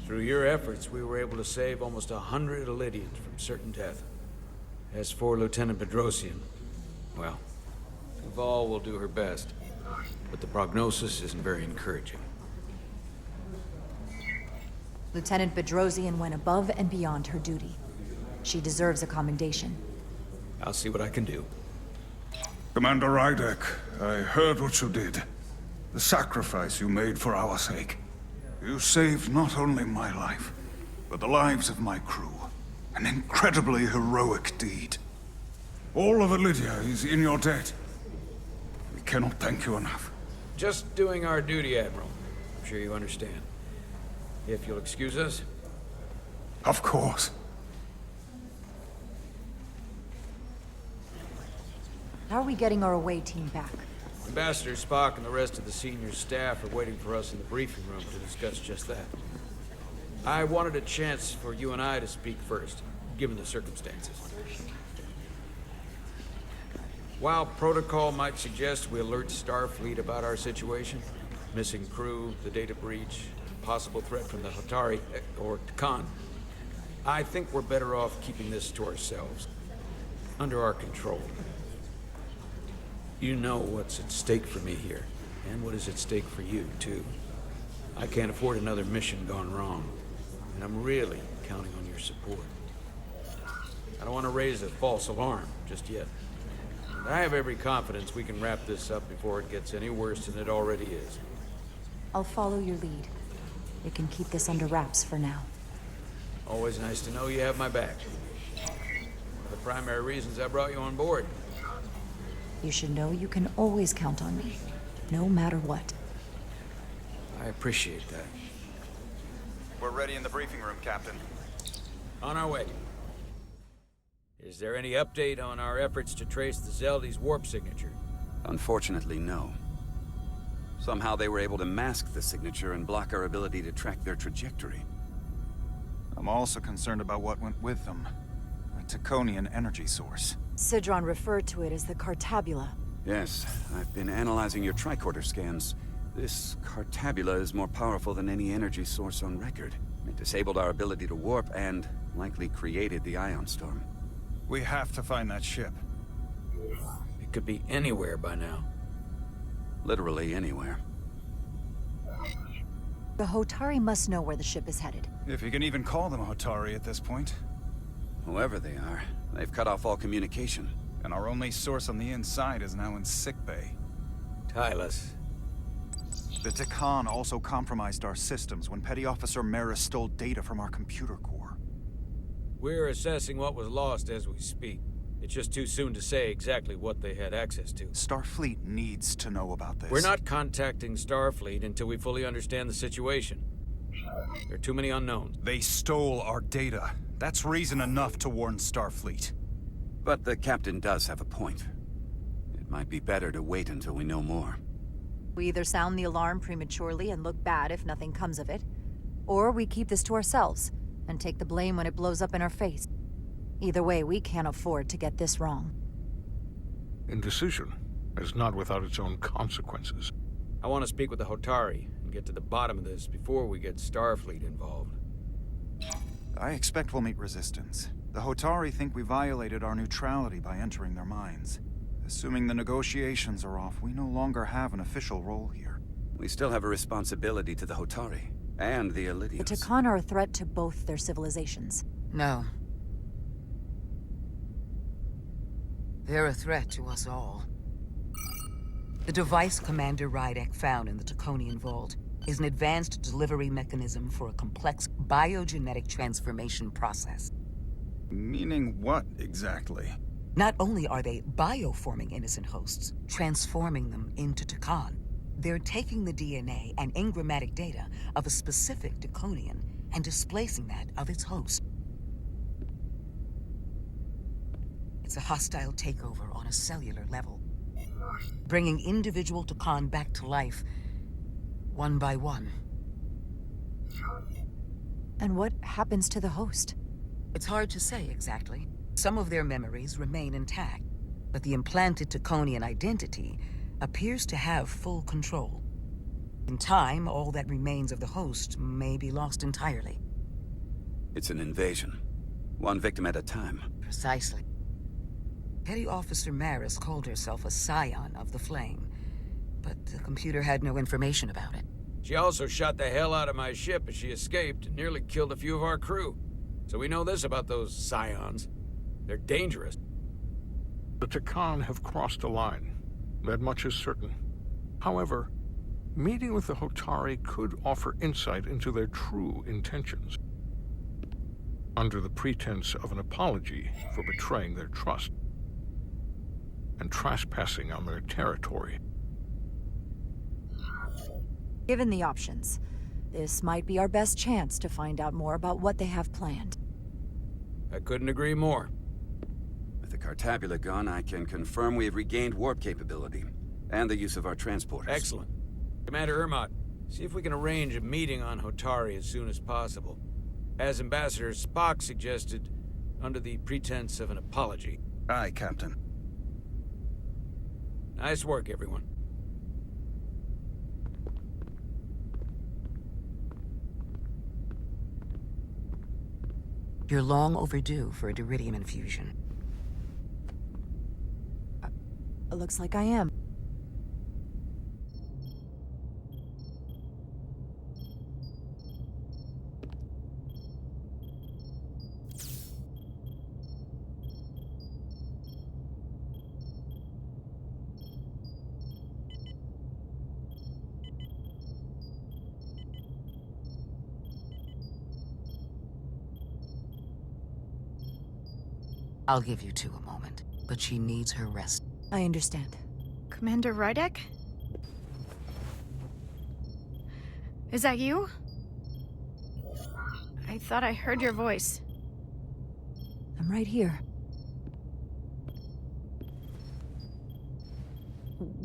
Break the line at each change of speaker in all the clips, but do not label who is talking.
Through your efforts, we were able to save almost 100 Elydians from certain death. As for Lieutenant Bedrosian, well, Duval will do her best, but the prognosis isn't very encouraging.
Lieutenant Bedrosian went above and beyond her duty. She deserves a commendation.
I'll see what I can do.
Commander Rydek, I heard what you did. The sacrifice you made for our sake. You saved not only my life, but the lives of my crew. An incredibly heroic deed. All of Elydia is in your debt. We cannot thank you enough.
Just doing our duty, Admiral. I'm sure you understand. If you'll excuse us.
Of course.
How are we getting our away team back?
Ambassador Spock and the rest of the senior staff are waiting for us in the briefing room to discuss just that. I wanted a chance for you and I to speak first, given the circumstances. While protocol might suggest we alert Starfleet about our situation, missing crew, the data breach, possible threat from the Hotari, or Khan, I think we're better off keeping this to ourselves, under our control. You know what's at stake for me here, and what is at stake for you, too. I can't afford another mission gone wrong, and I'm really counting on your support. I don't want to raise a false alarm just yet. But I have every confidence we can wrap this up before it gets any worse than it already is.
I'll follow your lead. We can keep this under wraps for now.
Always nice to know you have my back. One of the primary reasons I brought you on board.
You should know you can always count on me, no matter what.
I appreciate that.
We're ready in the briefing room, Captain.
On our way. Is there any update on our efforts to trace the Zeldy's warp signature?
Unfortunately, no. Somehow they were able to mask the signature and block our ability to track their trajectory.
I'm also concerned about what went with them. A Taconian energy source.
Sidron referred to it as the Cartabula.
Yes, I've been analyzing your tricorder scans. This Cartabula is more powerful than any energy source on record. It disabled our ability to warp and likely created the ion storm.
We have to find that ship.
It could be anywhere by now.
Literally anywhere.
The Hotari must know where the ship is headed.
If you can even call them Hotari at this point.
Whoever they are, they've cut off all communication.
And our only source on the inside is now in sickbay.
Tylus.
The Takan also compromised our systems when Petty Officer Maris stole data from our computer core.
We're assessing what was lost as we speak. It's just too soon to say exactly what they had access to.
Starfleet needs to know about this.
We're not contacting Starfleet until we fully understand the situation. There are too many unknowns.
They stole our data. That's reason enough to warn Starfleet.
But the captain does have a point. It might be better to wait until we know more.
We either sound the alarm prematurely and look bad if nothing comes of it, or we keep this to ourselves and take the blame when it blows up in our face. Either way, we can't afford to get this wrong.
Indecision is not without its own consequences.
I want to speak with the Hotari and get to the bottom of this before we get Starfleet involved.
I expect we'll meet resistance. The Hotari think we violated our neutrality by entering their minds. Assuming the negotiations are off, we no longer have an official role here.
We still have a responsibility to the Hotari and the Elydians.
The Takan are a threat to both their civilizations.
No. They're a threat to us all. The device Commander Rydek found in the Taconian Vault is an advanced delivery mechanism for a complex biogenetic transformation process.
Meaning what, exactly?
Not only are they bioforming innocent hosts, transforming them into Takan, they're taking the DNA and engrammatic data of a specific Taconian and displacing that of its host. It's a hostile takeover on a cellular level, bringing individual Takan back to life, one by one.
And what happens to the host?
It's hard to say exactly. Some of their memories remain intact, but the implanted Taconian identity appears to have full control. In time, all that remains of the host may be lost entirely.
It's an invasion. One victim at a time.
Precisely. Petty Officer Maris called herself a scion of the Flame, but the computer had no information about it.
She also shot the hell out of my ship as she escaped and nearly killed a few of our crew. So we know this about those scions. They're dangerous.
The Takan have crossed a line. That much is certain. However, meeting with the Hotari could offer insight into their true intentions. Under the pretense of an apology for betraying their trust and trespassing on their territory.
Given the options, this might be our best chance to find out more about what they have planned.
I couldn't agree more.
With the Cartabula gone, I can confirm we have regained warp capability, and the use of our transporters.
Excellent. Commander Ermot, see if we can arrange a meeting on Hotari as soon as possible. As Ambassador Spock suggested, under the pretense of an apology.
Aye, Captain.
Nice work, everyone.
You're long overdue for a Duridium infusion.
It looks like I am.
I'll give you two a moment, but she needs her rest.
I understand.
Commander Rydek? Is that you? I thought I heard your voice.
I'm right here.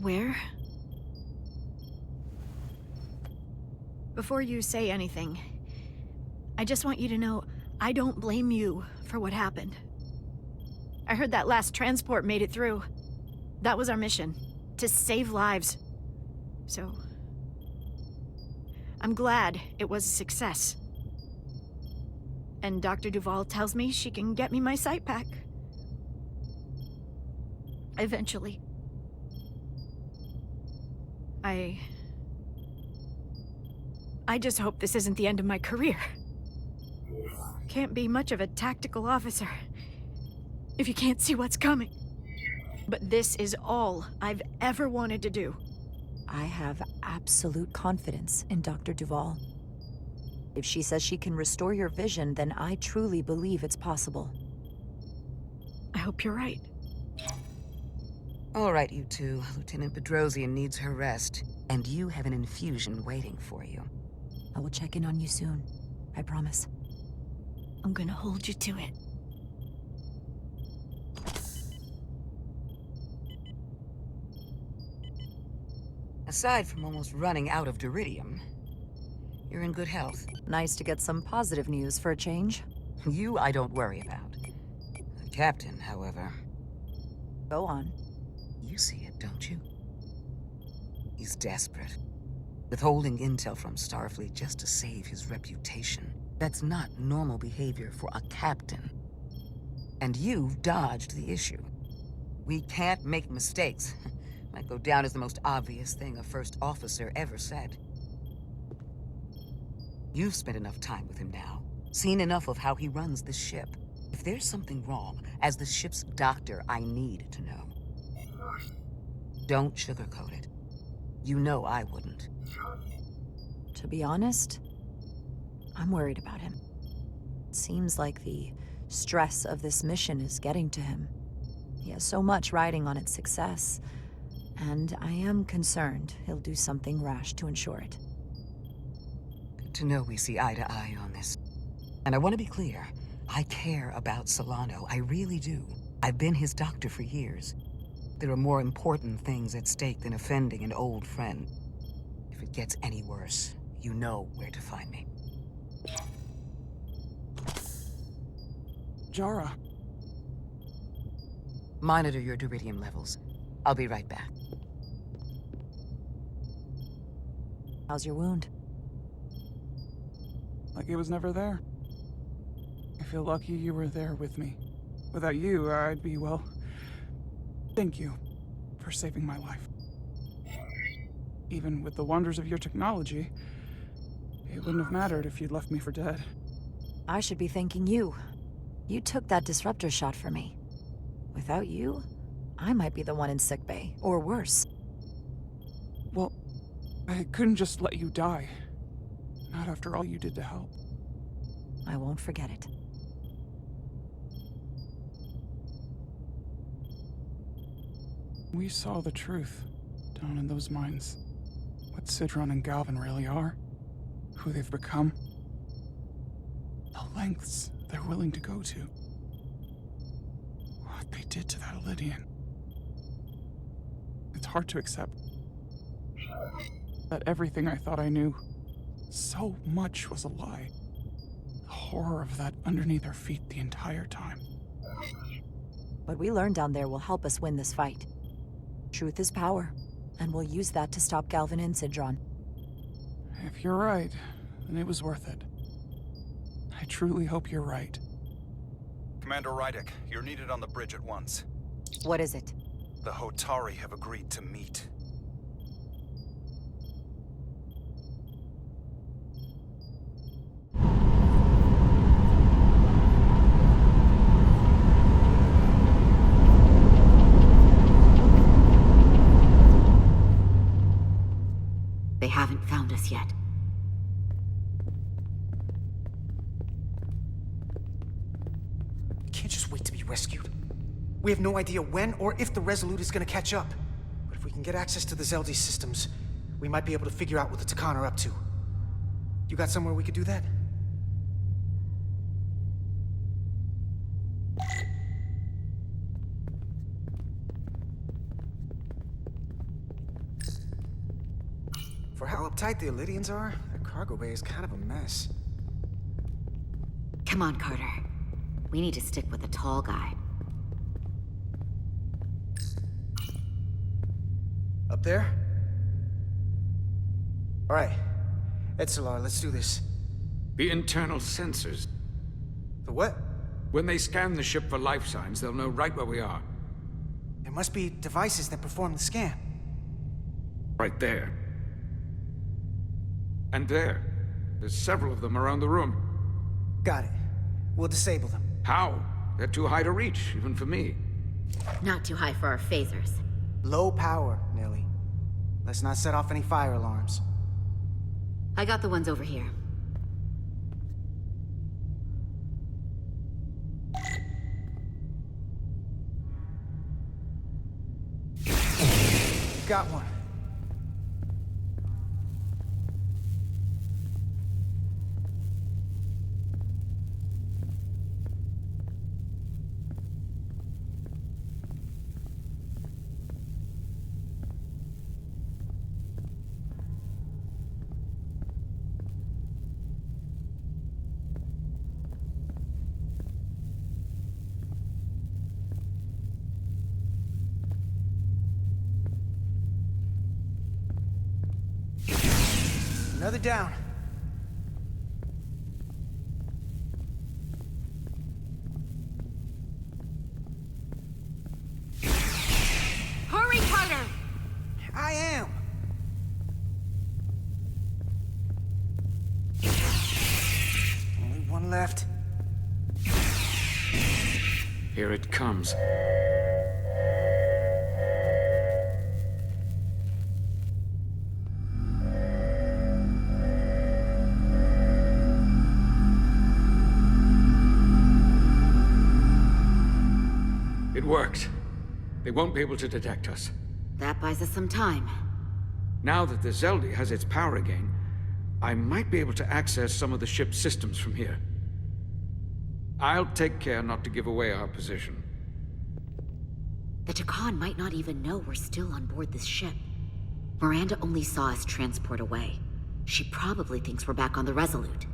Where? Before you say anything, I just want you to know I don't blame you for what happened. I heard that last transport made it through. That was our mission, to save lives. So, I'm glad it was a success. And Dr. Duval tells me she can get me my sight back. Eventually. I just hope this isn't the end of my career. Can't be much of a tactical officer if you can't see what's coming. But this is all I've ever wanted to do.
I have absolute confidence in Dr. Duval. If she says she can restore your vision, then I truly believe it's possible.
I hope you're right.
All right, you two. Lieutenant Bedrosian needs her rest, and you have an infusion waiting for you.
I will check in on you soon. I promise.
I'm gonna hold you to it.
Aside from almost running out of Duridium, you're in good health.
Nice to get some positive news for a change.
You I don't worry about. The captain, however,
Go on.
you see it, don't you? He's desperate. Withholding intel from Starfleet just to save his reputation. That's not normal behavior for a captain. And you've dodged the issue. We can't make mistakes. Might go down as the most obvious thing a first officer ever said. You've spent enough time with him now, seen enough of how he runs this ship. If there's something wrong, as the ship's doctor, I need to know. Don't sugarcoat it. You know I wouldn't.
To be honest, I'm worried about him. It seems like the stress of this mission is getting to him. He has so much riding on its success, and I am concerned he'll do something rash to ensure it.
Good to know we see eye to eye on this. And I want to be clear. I care about Solano. I really do. I've been his doctor for years. There are more important things at stake than offending an old friend. If it gets any worse, you know where to find me.
Jara.
Monitor your Duridium levels. I'll be right back.
How's your wound?
Like it was never there. I feel lucky you were there with me. Without you, I'd be, well... Thank you for saving my life. Even with the wonders of your technology, it wouldn't have mattered if you'd left me for dead.
I should be thanking you. You took that disruptor shot for me. Without you, I might be the one in sickbay, or worse.
Well, I couldn't just let you die. Not after all you did to help.
I won't forget it.
We saw the truth down in those mines. What Sidron and Galvin really are. Who they've become. The lengths they're willing to go to. What they did to that Lydian. It's hard to accept that everything I thought I knew, so much was a lie. The horror of that underneath our feet the entire time.
What we learned down there will help us win this fight. Truth is power, and we'll use that to stop Galvin and Sidron.
If you're right, then it was worth it. I truly hope you're right.
Commander Rydek, you're needed on the bridge at once.
What is it?
The Hotari have agreed to meet.
They haven't found us yet.
We can't just wait to be rescued. We have no idea when or if the Resolute is gonna catch up. But if we can get access to the Zeldi systems, we might be able to figure out what the Takan are up to. You got somewhere we could do that? For how uptight the Elydians are, their cargo bay is kind of a mess.
Come on, Carter. We need to stick with the tall guy.
Up there? All right. Edsolar, let's do this.
The internal sensors.
The what?
When they scan the ship for life signs, they'll know right where we are.
There must be devices that perform the scan.
Right there. And there. There's several of them around the room.
Got it. We'll disable them.
How? They're too high to reach, even for me.
Not too high for our phasers.
Low power, Nelly. Let's not set off any fire alarms.
I got the ones over here.
Got one. Another down.
Hurry, Carter!
I am. Only one left.
Here it comes. It worked. They won't be able to detect us.
That buys us some time.
Now that the Zeldi has its power again, I might be able to access some of the ship's systems from here. I'll take care not to give away our position.
The Takan might not even know we're still on board this ship. Miranda only saw us transport away. She probably thinks we're back on the Resolute.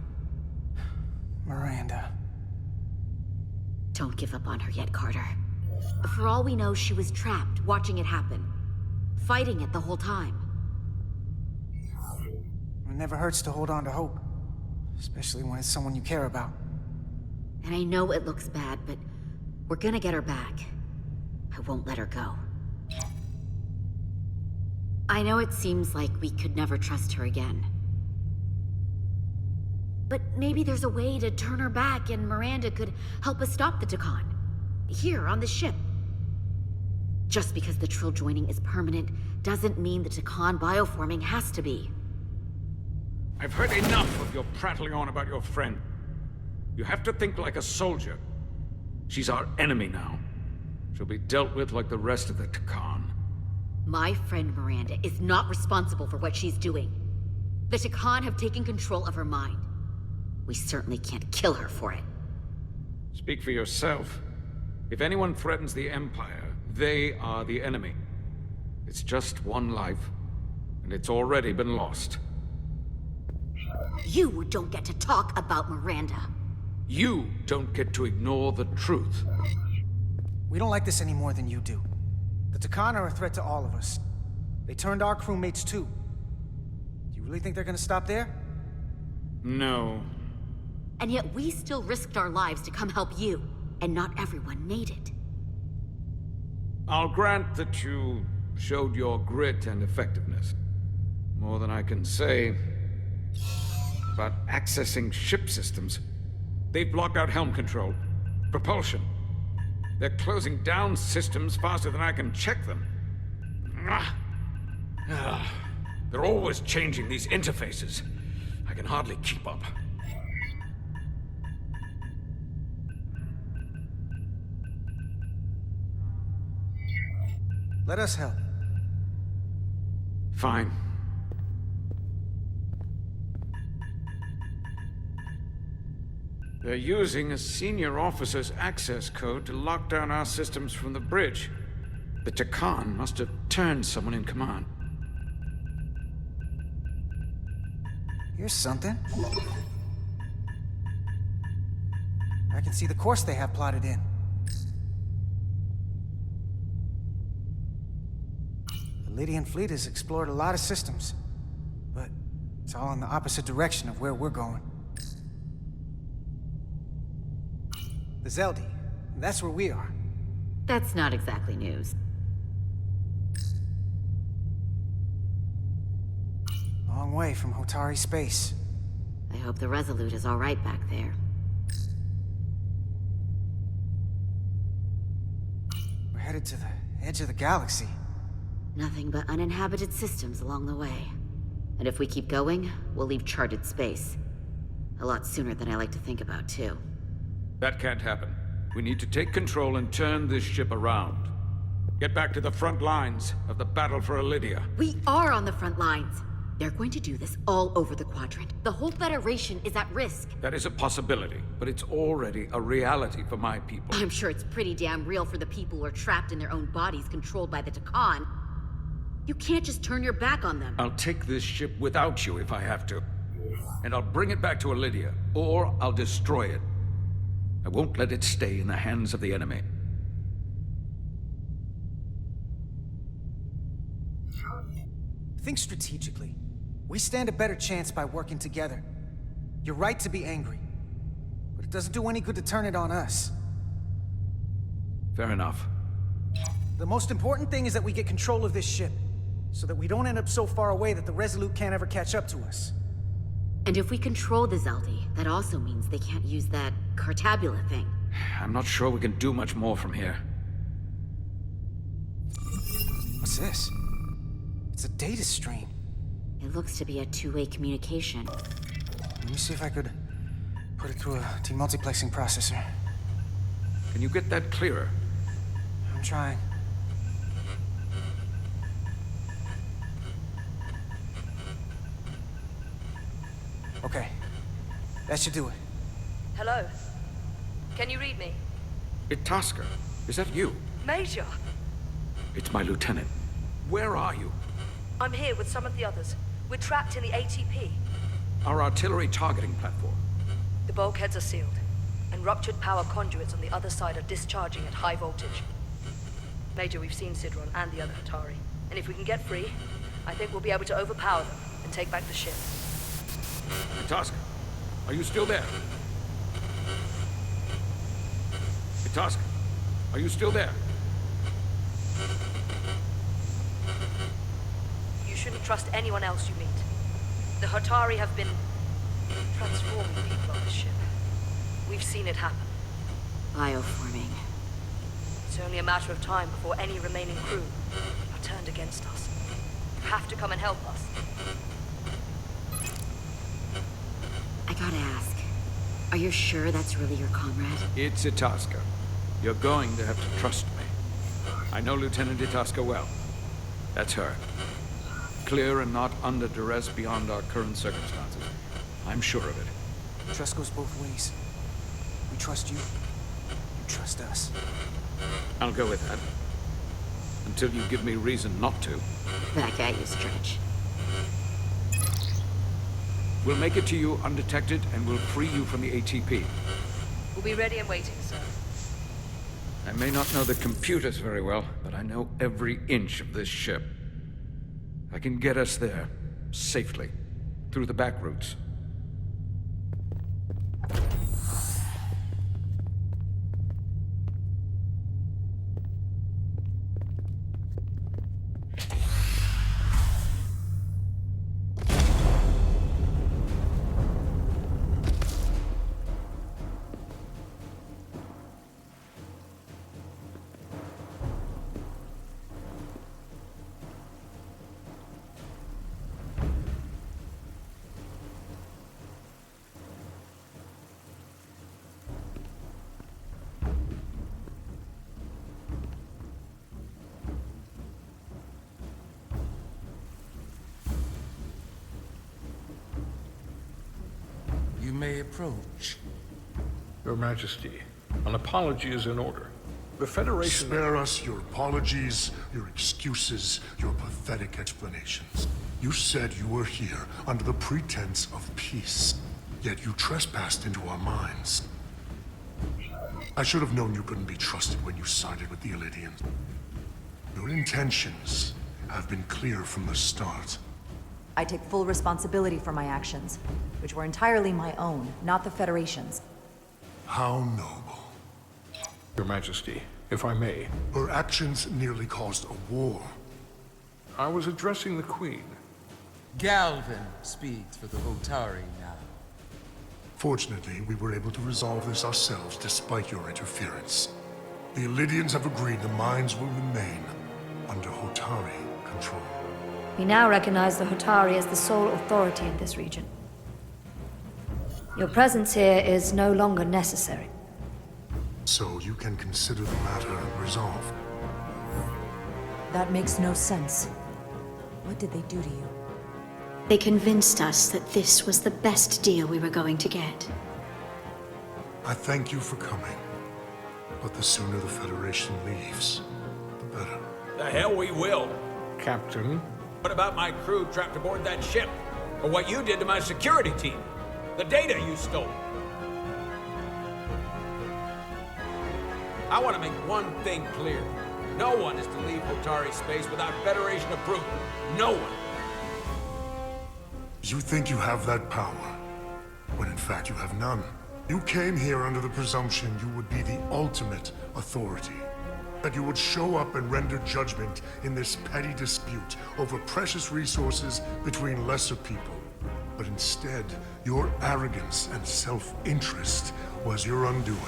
Miranda.
Don't give up on her yet, Carter. For all we know, she was trapped, watching it happen. Fighting it the whole time.
never hurts to hold on to hope. Especially when it's someone you care about.
And I know it looks bad, but we're gonna get her back. I won't let her go. I know it seems like we could never trust her again. But maybe there's a way to turn her back and Miranda could help us stop the Takan. Here, on the ship. Just because the Trill joining is permanent doesn't mean the Takan bioforming has to be.
I've heard enough of your prattling on about your friend. You have to think like a soldier. She's our enemy now. She'll be dealt with like the rest of the Takan.
My friend Miranda is not responsible for what she's doing. The Takan have taken control of her mind. We certainly can't kill her for it.
Speak for yourself. If anyone threatens the Empire, they are the enemy. It's just one life, and it's already been lost.
You don't get to talk about Miranda.
You don't get to ignore the truth.
We don't like this any more than you do. The Takan are a threat to all of us. They turned our crewmates too. Do you really think they're gonna stop there?
No.
And yet we still risked our lives to come help you, and not everyone made it.
I'll grant that you showed your grit and effectiveness. More than I can say about accessing ship systems. They've blocked out helm control, propulsion. They're closing down systems faster than I can check them. They're always changing these interfaces. I can hardly keep up.
Let us help.
Fine. They're using a senior officer's access code to lock down our systems from the bridge. The Takan must have turned someone in command.
Here's something. I can see the course they have plotted in. The Lydian fleet has explored a lot of systems, but it's all in the opposite direction of where we're going. The Zeldi, that's where we are.
That's not exactly news.
Long way from Hotari space.
I hope the Resolute is all right back there.
We're headed to the edge of the galaxy.
Nothing but uninhabited systems along the way. And if we keep going, we'll leave charted space. A lot sooner than I like to think about, too.
That can't happen. We need to take control and turn this ship around. Get back to the front lines of the battle for Elydia.
We are on the front lines. They're going to do this all over the Quadrant. The whole Federation is at risk.
That is a possibility, but it's already a reality for my people.
I'm sure it's pretty damn real for the people who are trapped in their own bodies controlled by the Takan. You can't just turn your back on them.
I'll take this ship without you if I have to. And I'll bring it back to Elydia, or I'll destroy it. I won't let it stay in the hands of the enemy.
Think strategically. We stand a better chance by working together. You're right to be angry, but it doesn't do any good to turn it on us.
Fair enough.
The most important thing is that we get control of this ship, so that we don't end up so far away that the Resolute can't ever catch up to us.
And if we control the Zeldi, that also means they can't use that Cartabula thing.
I'm not sure we can do much more from here.
What's this? It's a data stream.
It looks to be a two-way communication.
Let me see if I could put it through a demultiplexing processor.
Can you get that clearer?
I'm trying. Okay. That should do it.
Hello? Can you read me?
Itasca, is that you?
Major!
It's my lieutenant. Where are you?
I'm here with some of the others. We're trapped in the ATP.
Our artillery targeting platform.
The bulkheads are sealed, and ruptured power conduits on the other side are discharging at high voltage. Major, we've seen Sidron and the other Hatari, and if we can get free, I think we'll be able to overpower them and take back the ship.
Itasca, are you still there? Itasca, are you still there?
You shouldn't trust anyone else you meet. The Hotari have been transforming people on this ship. We've seen it happen.
Bioforming.
It's only a matter of time before any remaining crew are turned against us. You have to come and help us.
I gotta ask, are you sure that's really your comrade?
It's Itasca. You're going to have to trust me. I know Lieutenant Itasca well. That's her. Clear and not under duress beyond our current circumstances. I'm sure of it.
Trust goes both ways. We trust you. You trust us.
I'll go with that. Until you give me reason not to.
Back at you, Stretch.
We'll make it to you undetected, and we'll free you from the ATP.
We'll be ready and waiting, sir.
I may not know the computers very well, but I know every inch of this ship. I can get us there, safely, through the back routes.
You may approach.
Your Majesty, an apology is in order. The Federation...
Spare us your apologies, your excuses, your pathetic explanations. You said you were here under the pretense of peace, yet you trespassed into our minds. I should have known you couldn't be trusted when you sided with the Illidians. Your intentions have been clear from the start.
I take full responsibility for my actions, which were entirely my own, not the Federation's.
How noble.
Your Majesty, if I may.
Her actions nearly caused a war.
I was addressing the Queen.
Galvin speaks for the Hotari now.
Fortunately, we were able to resolve this ourselves despite your interference. The Illidians have agreed the mines will remain under Hotari control.
We now recognize the Hotari as the sole authority in this region. Your presence here is no longer necessary.
So you can consider the matter resolved?
That makes no sense. What did they do to you?
They convinced us that this was the best deal we were going to get.
I thank you for coming. But the sooner the Federation leaves, the better.
The hell we will.
Captain?
What about my crew trapped aboard that ship? Or what you did to my security team? The data you stole? I want to make one thing clear. No one is to leave Hotari space without Federation approval. No one.
You think you have that power, when in fact you have none. You came here under the presumption you would be the ultimate authority. That you would show up and render judgment in this petty dispute over precious resources between lesser people. But instead, your arrogance and self-interest was your undoing.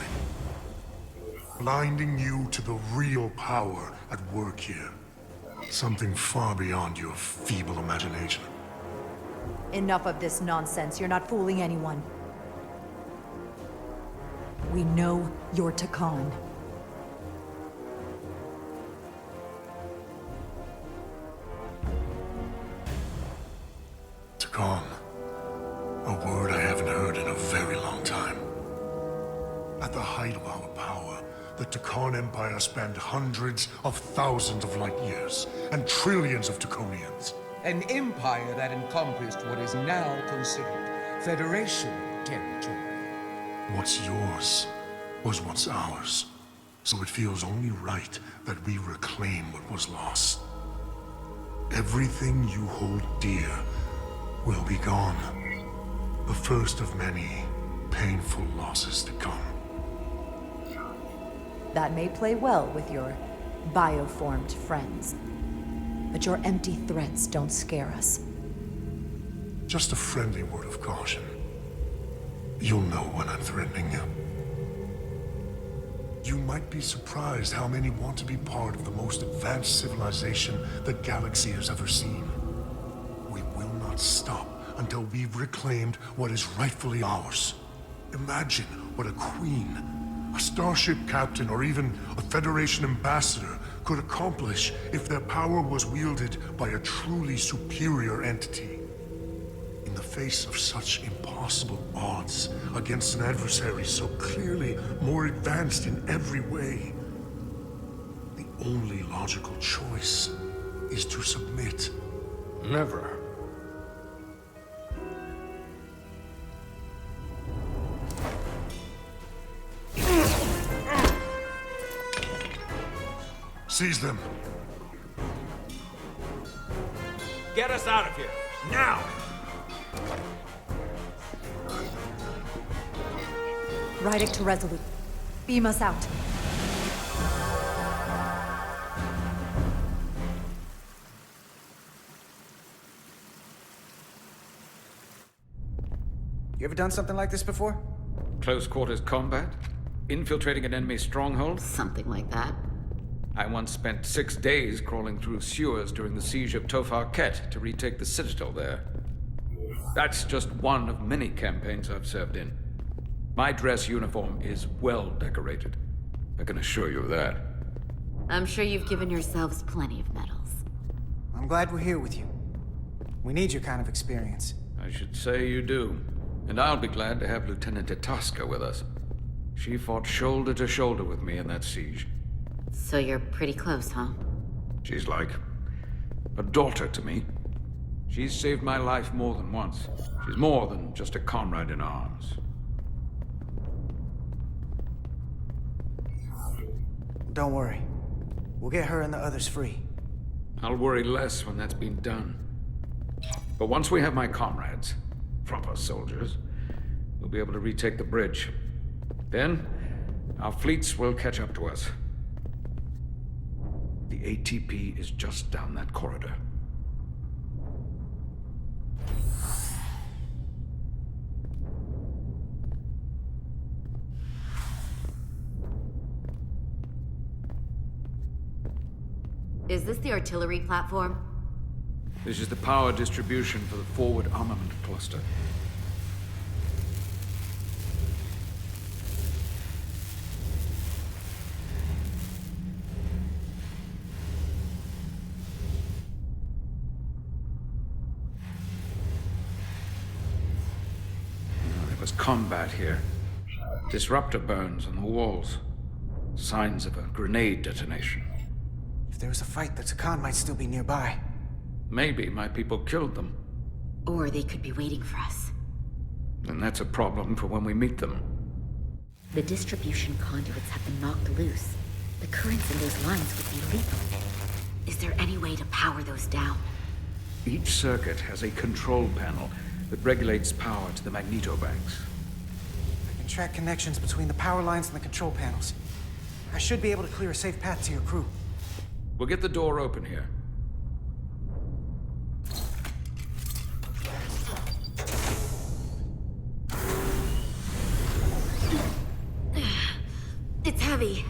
Blinding you to the real power at work here. Something far beyond your feeble imagination.
Enough of this nonsense. You're not fooling anyone. We know you're Takan.
Takan. A word I haven't heard in a very long time. At the height of our power, the Takan Empire spanned hundreds of thousands of light years, and trillions of Taconians.
An empire that encompassed what is now considered Federation territory.
What's yours was once ours, so it feels only right that we reclaim what was lost. Everything you hold dear will be gone. The first of many painful losses to come.
That may play well with your bioformed friends. But your empty threats don't scare us.
Just a friendly word of caution. You'll know when I'm threatening you. You might be surprised how many want to be part of the most advanced civilization the galaxy has ever seen. We will not stop until we've reclaimed what is rightfully ours. Imagine what a queen, a starship captain, or even a Federation ambassador could accomplish if their power was wielded by a truly superior entity. In the face of such impossible odds against an adversary so clearly more advanced in every way, the only logical choice is to submit.
Never.
Seize them.
Get us out of here, now!
Rydick to Resolute. Beam us out.
You ever done something like this before?
Close quarters combat? Infiltrating an enemy stronghold?
Something like that.
I once spent 6 days crawling through sewers during the siege of Tofar Ket to retake the citadel there. That's just one of many campaigns I've served in. My dress uniform is well decorated. I can assure you of that.
I'm sure you've given yourselves plenty of medals.
I'm glad we're here with you. We need your kind of experience.
I should say you do. And I'll be glad to have Lieutenant Itaska with us. She fought shoulder to shoulder with me in that siege.
So you're pretty close, huh?
She's like a daughter to me. She's saved my life more than once. She's more than just a comrade in arms.
Don't worry. We'll get her and the others free.
I'll worry less when that's been done. But once we have my comrades, proper soldiers, we'll be able to retake the bridge. Then, our fleets will catch up to us. The ATP is just down that corridor.
Is this the artillery platform?
This is the power distribution for the forward armament cluster. There was combat here. Disruptor burns on the walls. Signs of a grenade detonation.
If there was a fight, the Takan might still be nearby.
Maybe my people killed them.
Or they could be waiting for us.
And that's a problem for when we meet them.
The distribution conduits have been knocked loose. The currents in those lines would be lethal. Is there any way to power those down?
Each circuit has a control panel that regulates power to the magnetobanks.
I can track connections between the power lines and the control panels. I should be able to clear a safe path to your crew.
We'll get the door open here.
It's heavy.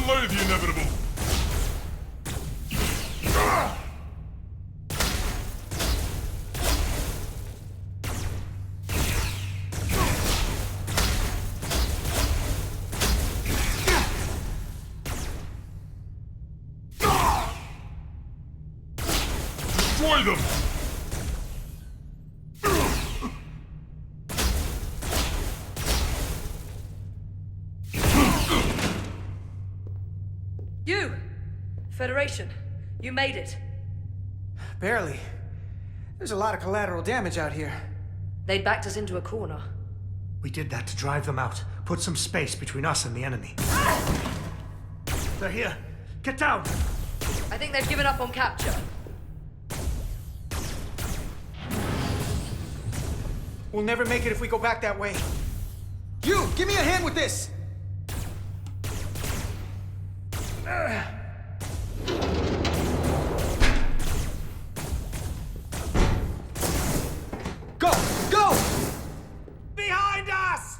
delay the inevitable. Destroy them!
You! Federation, you made it.
Barely. There's a lot of collateral damage out here.
They'd backed us into a corner.
We did that to drive them out. Put some space between us and the enemy. They're here. Get down!
I think they've given up on capture.
We'll never make it if we go back that way. You, give me a hand with this! Go! Go! Behind us!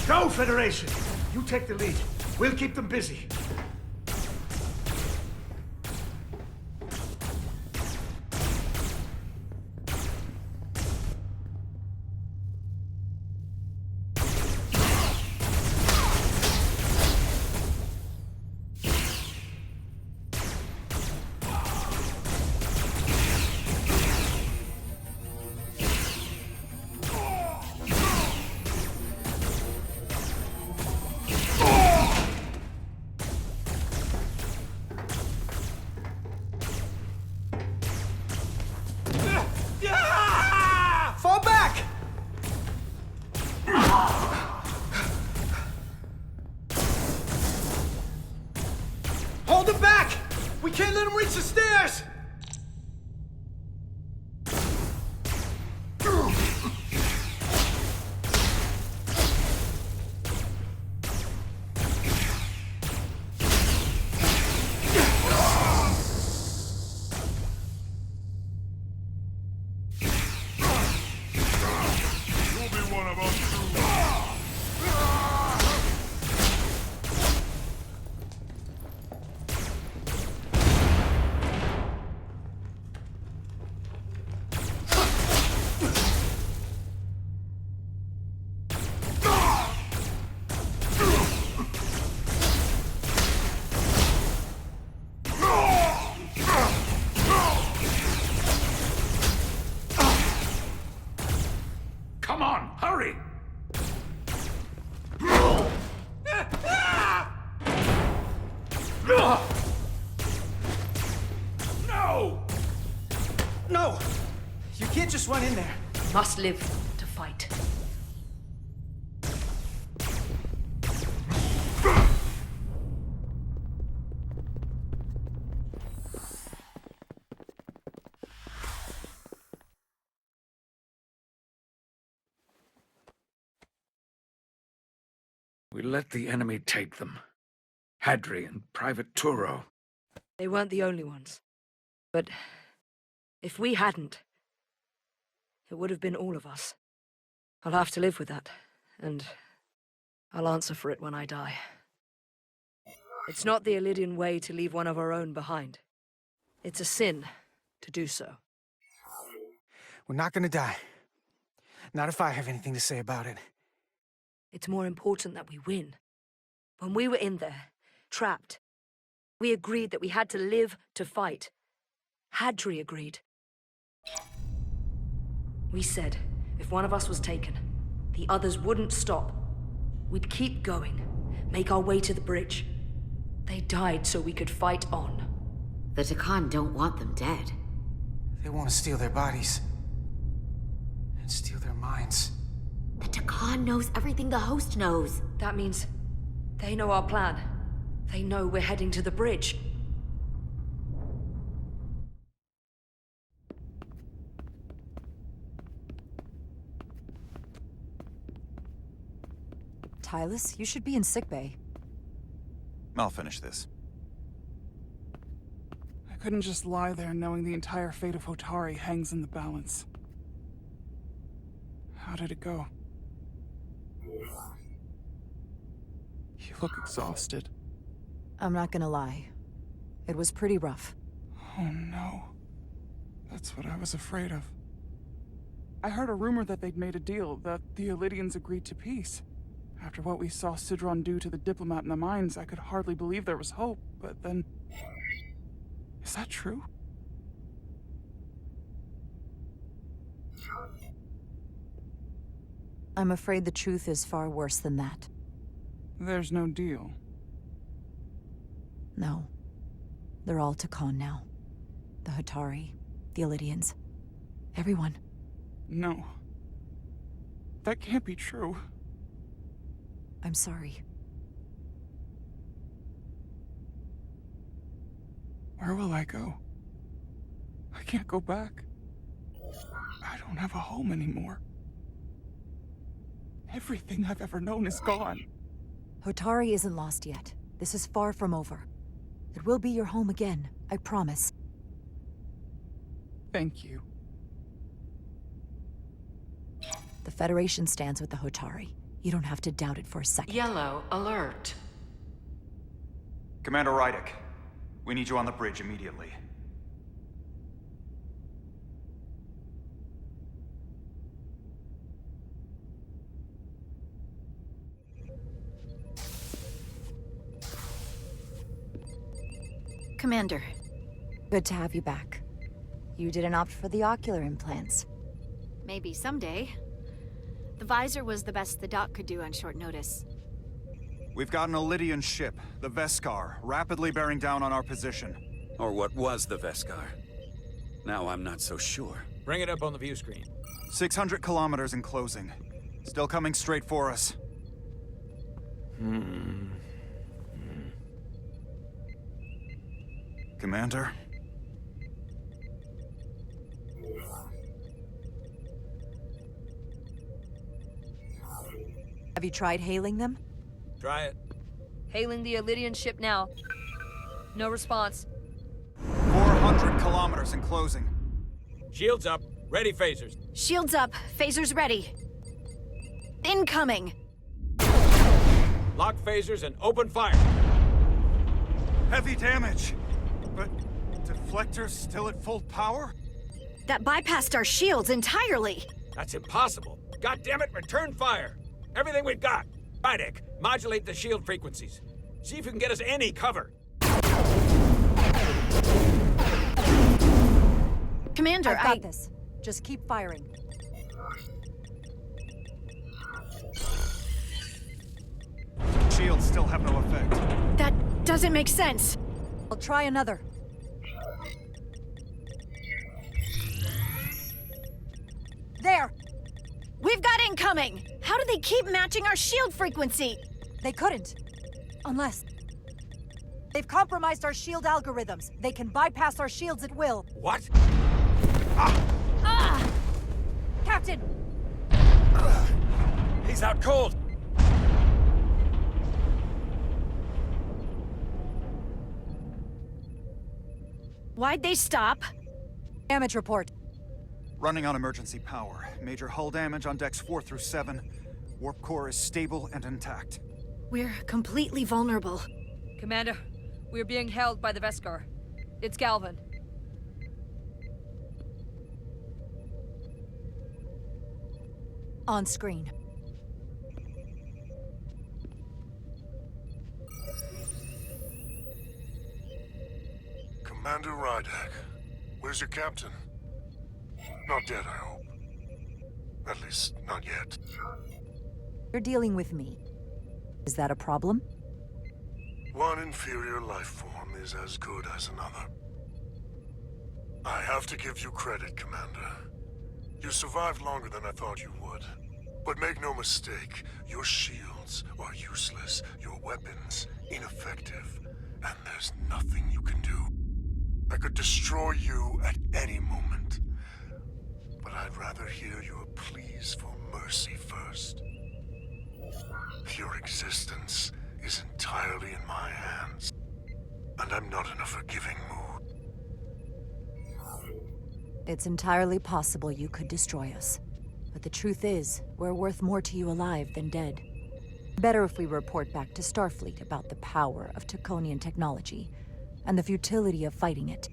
Go, Federation! You take the lead. We'll keep them busy.
Fall back! Hold him back! We can't let him reach the stairs!
You'll be one of us too.
Come on, hurry! No!
No! You can't just run in there.
Must live to fight.
We let the enemy take them. Hadri and Private Turo.
They weren't the only ones. But if we hadn't, it would have been all of us. I'll have to live with that, and I'll answer for it when I die. It's not the Illidian way to leave one of our own behind. It's a sin to do so.
We're not gonna die. Not if I have anything to say about it.
It's more important that we win. When we were in there, trapped, we agreed that we had to live to fight. Hadri agreed. We said, if one of us was taken, the others wouldn't stop. We'd keep going, make our way to the bridge. They died so we could fight on.
The Takan don't want them dead.
They want to steal their bodies. And steal their minds.
The Takan knows everything the host knows.
That means they know our plan. They know we're heading to the bridge.
Tylus, you should be in sickbay.
I'll finish this.
I couldn't just lie there knowing the entire fate of Hotari hangs in the balance. How did it go? You look exhausted.
I'm not gonna lie. It was pretty rough.
Oh no. That's what I was afraid of. I heard a rumor that they'd made a deal, that the Elydians agreed to peace. After what we saw Sidron do to the diplomat in the mines, I could hardly believe there was hope, but then... Is that true?
I'm afraid the truth is far worse than that.
There's no deal.
No. They're all Takan now. The Hotari, the Elydians, everyone.
No. That can't be true.
I'm sorry.
Where will I go? I can't go back. I don't have a home anymore. Everything I've ever known is gone.
Hotari isn't lost yet. This is far from over. It will be your home again, I promise.
Thank you.
The Federation stands with the Hotari. You don't have to doubt it for a second.
Yellow alert.
Commander Rydek, we need you on the bridge immediately.
Commander.
Good to have you back. You didn't opt for the ocular implants.
Maybe someday. The visor was the best the doc could do on short notice.
We've got an Elydian ship, the Veskar, rapidly bearing down on our position.
Or what was the Veskar. Now I'm not so sure.
Bring it up on the view screen.
600 kilometers in closing. Still coming straight for us. Commander?
Have you tried hailing them?
Try it.
Hailing the Elydian ship now. No response.
400 kilometers in closing.
Shields up. Ready phasers.
Shields up. Phasers ready. Incoming.
Lock phasers and open fire.
Heavy damage. But deflectors still at full power?
That bypassed our shields entirely.
That's impossible. God damn it, return fire. Everything we've got. Rydek, modulate the shield frequencies. See if you can get us any cover.
Commander,
I've got this. Just keep firing.
Shields still have no effect.
That doesn't make sense.
I'll try another. There!
We've got incoming! How do they keep matching our shield frequency?
They couldn't. Unless... They've compromised our shield algorithms. They can bypass our shields at will.
What?
Ah!
Captain!
He's out cold.
Why'd they stop?
Damage report.
Running on emergency power. Major hull damage on decks 4 through 7. Warp core is stable and intact.
We're completely vulnerable.
Commander, we're being held by the Veskar. It's Galvin.
On screen.
Commander Rydek, where's your captain? Not dead, I hope. At least, not yet.
You're dealing with me. Is that a problem?
One inferior life form is as good as another. I have to give you credit, Commander. You survived longer than I thought you would. But make no mistake, your shields are useless, your weapons ineffective, and there's nothing you can do. I could destroy you at any moment, but I'd rather hear your pleas for mercy first. Your existence is entirely in my hands, and I'm not in a forgiving mood.
It's entirely possible you could destroy us. But the truth is, we're worth more to you alive than dead. Better if we report back to Starfleet about the power of Taconian technology, and the futility of fighting it.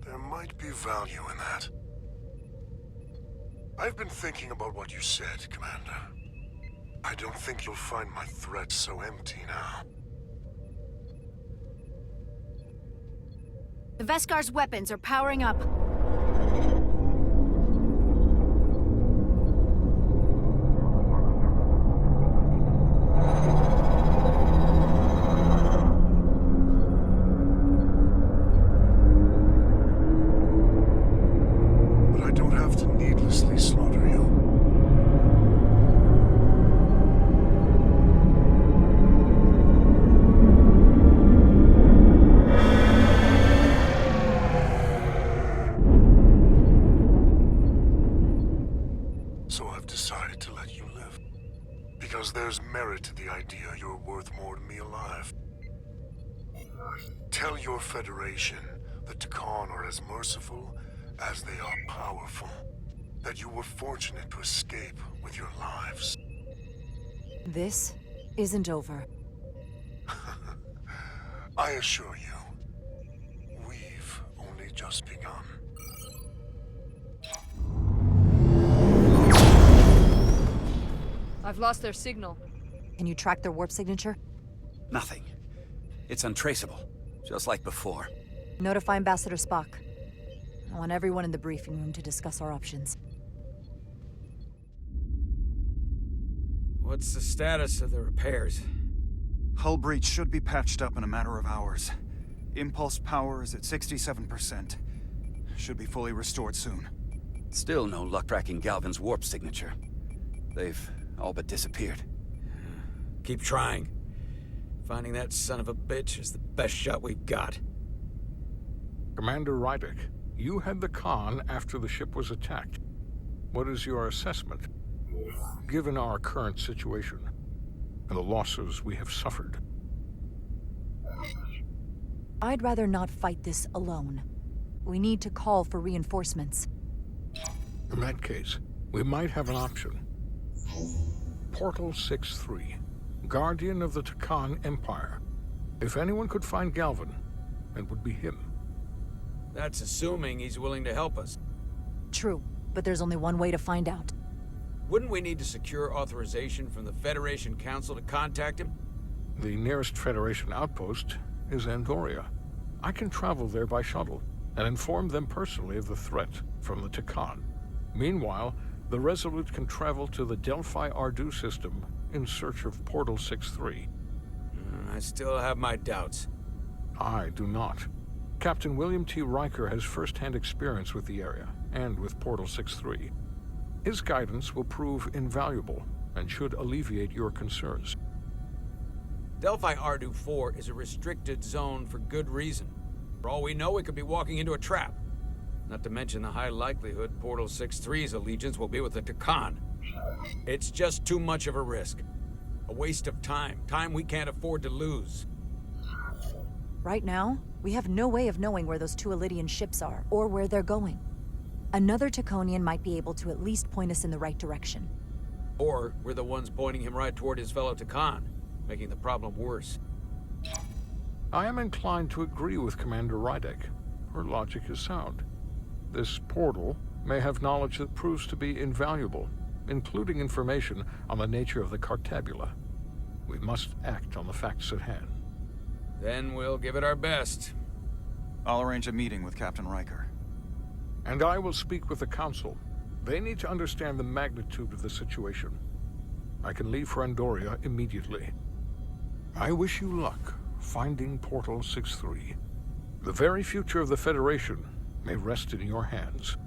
There might be value in that. I've been thinking about what you said, Commander. I don't think you'll find my threat so empty now.
The Veskar's weapons are powering up.
But I don't have to needlessly slaughter you. So I've decided to let you live. Because there's merit to the idea you're worth more to me alive. Tell your Federation the Takan are as merciful as they are powerful. That you were fortunate to escape with your lives.
This isn't over.
I assure you, we've only just begun.
I've lost their signal.
Can you track their warp signature?
Nothing. It's untraceable, just like before.
Notify Ambassador Spock. I want everyone in the briefing room to discuss our options.
What's the status of the repairs?
Hull breach should be patched up in a matter of hours. Impulse power is at 67%. Should be fully restored soon.
Still no luck tracking Galvin's warp signature. They've all but disappeared.
Keep trying. Finding that son of a bitch is the best shot we've got.
Commander Rydek, you had the Khan after the ship was attacked. What is your assessment, given our current situation and the losses we have suffered?
I'd rather not fight this alone. We need to call for reinforcements.
In that case, we might have an option. Portal 6-3, Guardian of the Takan Empire. If anyone could find Galvin, it would be him.
That's assuming he's willing to help us.
True, but there's only one way to find out.
Wouldn't we need to secure authorization from the Federation Council to contact him?
The nearest Federation outpost is Andoria. I can travel there by shuttle and inform them personally of the threat from the Takan. Meanwhile, the Resolute can travel to the Delphi Ardu system in search of Portal 6-3.
I still have my doubts.
I do not. Captain William T. Riker has first-hand experience with the area, and with Portal 6-3. His guidance will prove invaluable, and should alleviate your concerns.
Delphi Ardu 4 is a restricted zone for good reason. For all we know, we could be walking into a trap. Not to mention the high likelihood Portal 6-3's allegiance will be with the Takan. It's just too much of a risk. A waste of time. Time we can't afford to lose.
Right now, we have no way of knowing where those two Elydian ships are, or where they're going. Another Taconian might be able to at least point us in the right direction.
Or we're the ones pointing him right toward his fellow Takan, making the problem worse.
I am inclined to agree with Commander Rydek. Her logic is sound. This portal may have knowledge that proves to be invaluable, including information on the nature of the Cartabula. We must act on the facts at hand.
Then we'll give it our best.
I'll arrange a meeting with Captain Riker.
And I will speak with the Council. They need to understand the magnitude of the situation. I can leave for Andoria immediately. I wish you luck finding Portal 6-3. The very future of the Federation may rest in your hands.